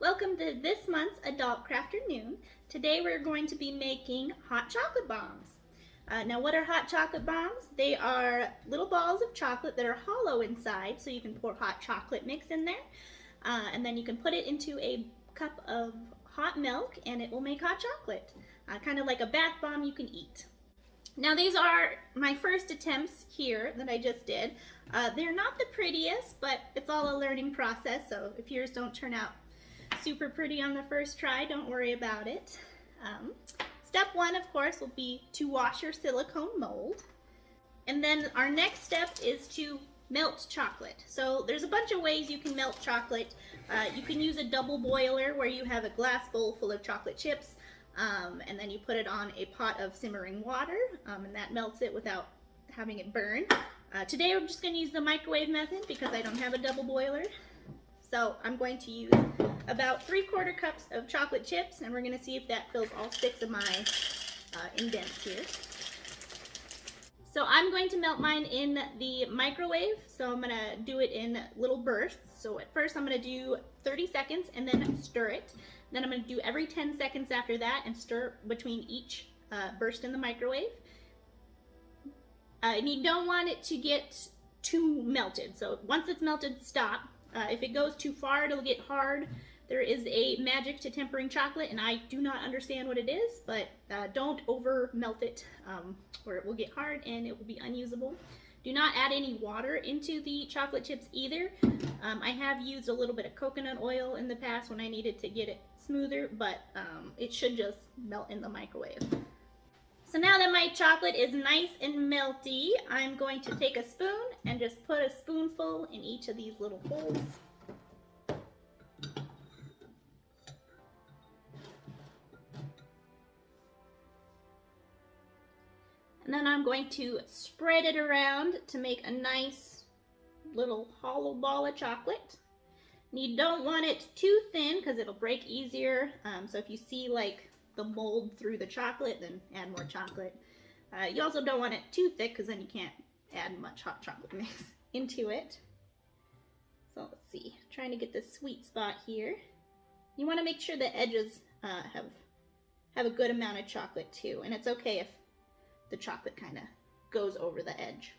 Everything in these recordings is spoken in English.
Welcome to this month's Adult Crafternoon. Today we're going to be making hot chocolate bombs. Now what are hot chocolate bombs? They are little balls of chocolate that are hollow inside, so you can pour hot chocolate mix in there, and then you can put it into a cup of hot milk and it will make hot chocolate. Kind of like a bath bomb you can eat. Now these are my first attempts here that I just did. They're not the prettiest, but it's all a learning process, so if yours don't turn out super pretty on the first try, don't worry about it. Step one, of course, will be to wash your silicone mold. And then our next step is to melt chocolate. So there's a bunch of ways you can melt chocolate. You can use a double boiler where you have a glass bowl full of chocolate chips, and then you put it on a pot of simmering water, and that melts it without having it burn. Today I'm just going to use the microwave method because I don't have a double boiler. So I'm going to use about 3/4 cups of chocolate chips, and we're going to see if that fills all 6 of my indents here. So I'm going to melt mine in the microwave, so I'm going to do it in little bursts. So at first I'm going to do 30 seconds and then stir it. Then I'm going to do every 10 seconds after that and stir between each burst in the microwave. And you don't want it to get too melted, so once it's melted, stop. If it goes too far, it'll get hard. There is a magic to tempering chocolate, and I do not understand what it is, but don't over melt it, or it will get hard and it will be unusable. Do not add any water into the chocolate chips either. I have used a little bit of coconut oil in the past when I needed to get it smoother, but it should just melt in the microwave. So now that my chocolate is nice and melty, I'm going to take a spoon and just put a spoonful in each of these little holes. And then I'm going to spread it around to make a nice little hollow ball of chocolate. And you don't want it too thin because it'll break easier. So if you see like the mold through the chocolate, then add more chocolate. You also don't want it too thick because then you can't add much hot chocolate mix into it. So let's see, trying to get the sweet spot here. You want to make sure the edges have a good amount of chocolate too, and it's okay if the chocolate kind of goes over the edge.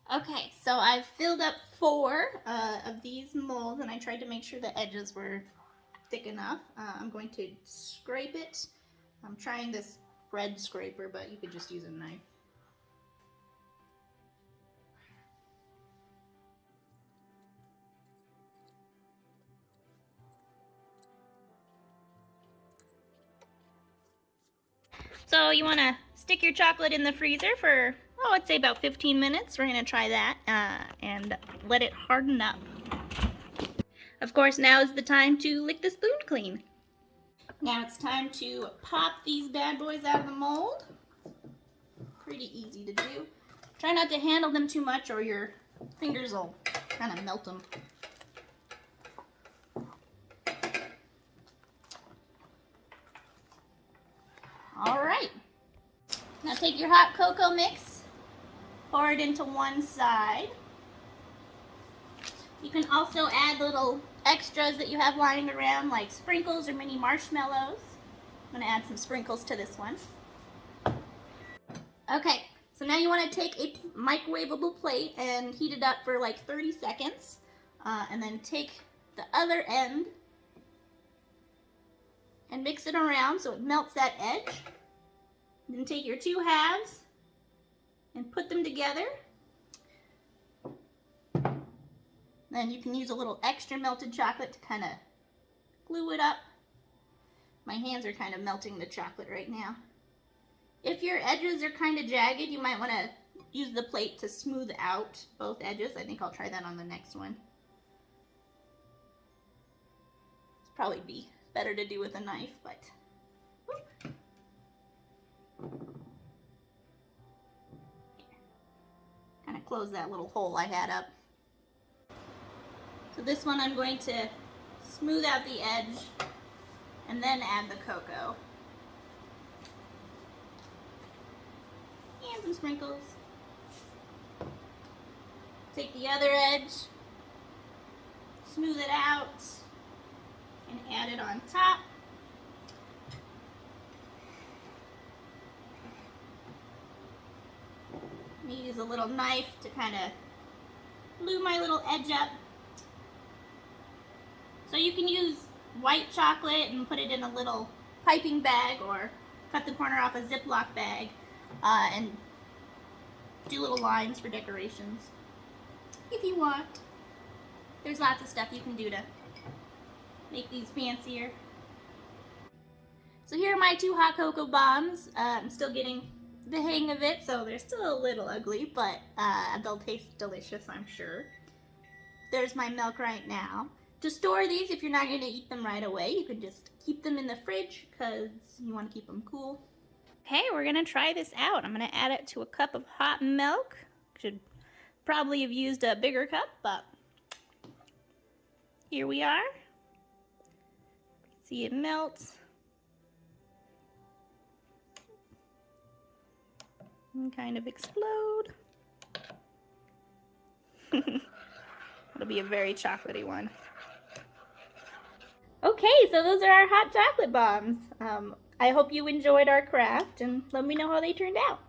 Okay, so I've filled up 4 of these molds, and I tried to make sure the edges were thick enough. I'm going to scrape it. I'm trying this bread scraper, but you could just use a knife. So you want to stick your chocolate in the freezer for, oh, I'd say about 15 minutes. We're going to try that and let it harden up. Of course, now is the time to lick the spoon clean. Now it's time to pop these bad boys out of the mold. Pretty easy to do. Try not to handle them too much or your fingers will kind of melt them. All right. Now take your hot cocoa mix, pour it into one side. You can also add little extras that you have lying around, like sprinkles or mini marshmallows. I'm going to add some sprinkles to this one. Okay, so now you want to take a microwavable plate and heat it up for like 30 seconds. And then take the other end and mix it around so it melts that edge. Then take your 2 halves and put them together. Then you can use a little extra melted chocolate to kind of glue it up. My hands are kind of melting the chocolate right now. If your edges are kind of jagged, you might want to use the plate to smooth out both edges. I think I'll try that on the next one. It's probably be better to do with a knife, but kind of close that little hole I had up. So this one I'm going to smooth out the edge and then add the cocoa. And some sprinkles. Take the other edge, smooth it out, and add it on top. I'm going to use a little knife to kind of glue my little edge up. So you can use white chocolate and put it in a little piping bag, or cut the corner off a Ziploc bag and do little lines for decorations if you want. There's lots of stuff you can do to make these fancier. So here are my 2 hot cocoa bombs. I'm still getting the hang of it, so they're still a little ugly, but they'll taste delicious, I'm sure. There's my milk right now. To store these, if you're not going to eat them right away, you can just keep them in the fridge because you want to keep them cool. Okay, we're going to try this out. I'm going to add it to a cup of hot milk. Should probably have used a bigger cup, but here we are. See it melt. And kind of explode. It'll be a very chocolatey one. Okay, so those are our hot chocolate bombs. I hope you enjoyed our craft, and let me know how they turned out.